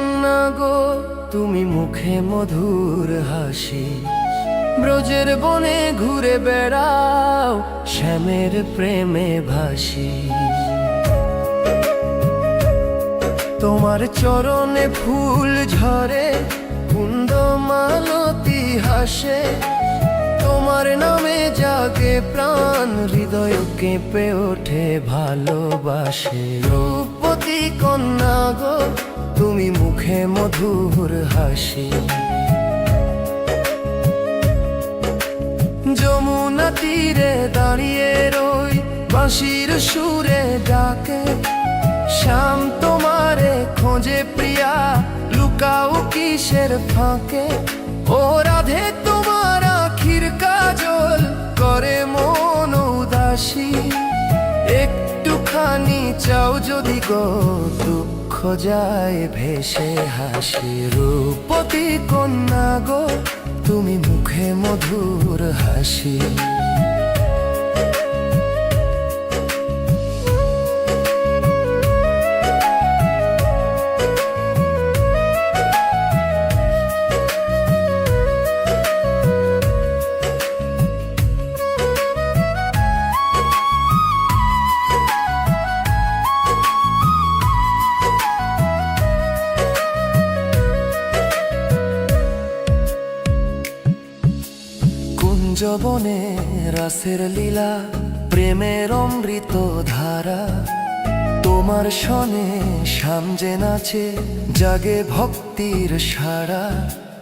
কন্যা গো তুমি মুখে মধুর হাসি, ব্রজের বনে ঘুরে বেড়াও শ্যামের প্রেমে ভাসি। তোমার চরণে ফুল ঝরে, কুন্দ মালতী হাসে, তোমার নামে জাগে প্রাণ, হৃদয় কেঁপে ওঠে ভালোবাসে। রূপবতী কন্যা গো তুমি মুখে মধুর হাসি, যমুনা তীরে দাঁড়িয়ে রই, বাঁশির সুরে ডাকে, শ্যাম তোমারে খোঁজে প্রিয়া, লুকাও কিসের ফাঁকে। ও রাধে তোমার আখির কাজল করে মন উদাসী, একটুখানি চাও যদি গো দুঃখ যায় ভেসে হাসি। রূপবতী কন্যা গো তুমি মুখে মধুর হাসি। কুঞ্জবনে রাসের লীলা, প্রেমের অমৃত ধারা, তোমার শনে শ্যাম যে নাচে, জাগে ভক্তির সারা।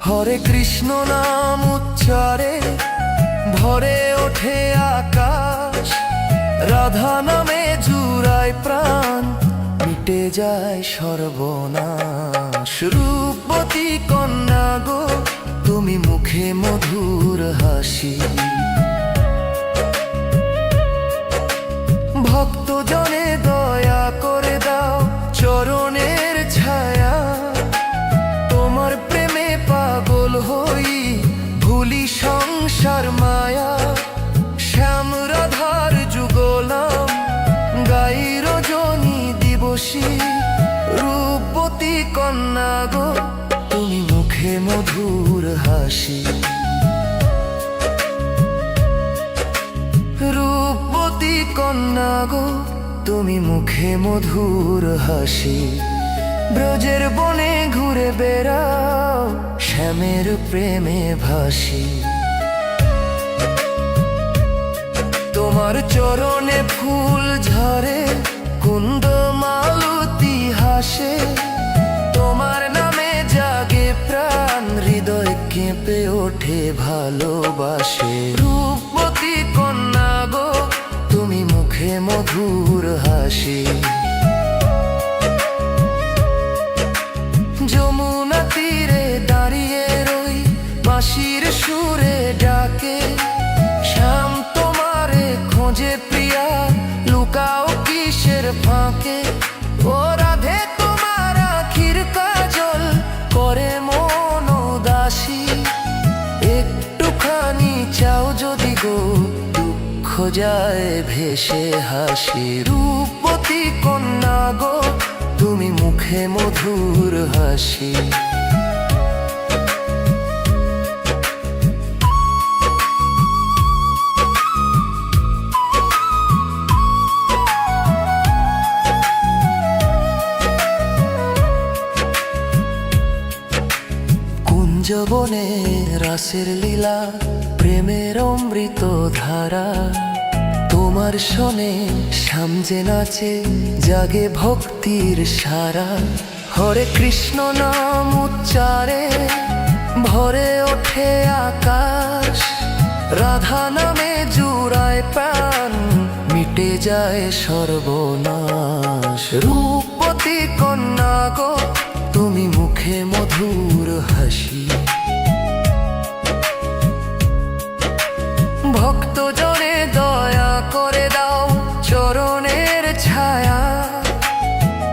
হরে কৃষ্ণ নাম উচ্চারে ভরে ওঠে আকাশ, রাধা নামে জুড়ায় প্রাণ, মিটে যায় সর্বনাশ। রূপবতী কন্যা গো তুমি মুখে মধুর হাসি, ভক্ত জনে দয়া করে দাও চরণের ছায়া, তোমার প্রেমে পাগল হই ভুলি সংসার মায়া। শ্যাম রাধার যুগলাম গাই রজনী দিবসী, রূপবতী কন্যা গো তুমি মুখে মধুর হাসি। রূপবতী কন্যা গো তুমি মুখে মধুর হাসি, ব্রজের বনে ঘুরে বেড়াও শ্যামের প্রেমে ভাসি। তোমার চরণে ফুল ঝরে, কুন্দ মালতী হাসে, তোমার নামে জাগে প্রাণ, হৃদয় কেঁপে ওঠে ভালোবাসে। রূপবতী কন্যা গো তুমি মুখে মধুর হাসি, যমুনা তীরে দাঁড়িয়ে রই, বাঁশির সুরে ডাকে, শ্যাম তোমারে খোঁজে প্রিয়া, লুকাও কিসের ফাঁকে। ও রাধে তোমার আখির কাজল করে মন উদাসী, একটুখানি চাও যদি গো দুঃখ যায় ভেসে হাসি। রূপবতী কন্যা গো তুমি মুখে মধুর হাসি। কুঞ্জবনে রাসের লীলা, প্রেমের অমৃত ধারা, তোমার শনে শ্যাম যে নাচে, জাগে ভক্তির সারা। হরে কৃষ্ণ নাম উচ্চারে ভরে ওঠে আকাশ, রাধা নামে জুড়ায় প্রাণ, মিটে যায় সর্বনাশ। রূপবতী কন্যা গো তুমি মুখে মধুর হাসি, ভক্ত জনে দয়া করে দাও চরণের ছায়া,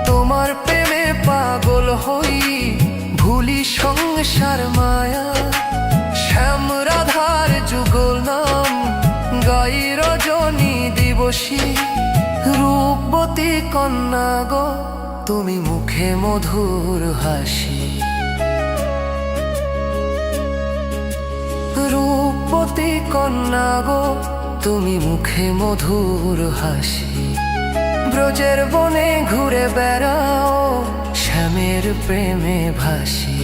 তোমার প্রেমে পাগল হই ভুলি সংসার মায়া। শ্যাম রাধার যুগল নাম গাই রজনী দিবসী, রূপবতী কন্যা গো তুমি মুখে মধুর হাসি। রূপবতী কন্যা গো, তুমি মুখে মধুর হাসি। ব্রজের বনে ঘুরে বেড়াও, শ্যামের প্রেমে ভাসি।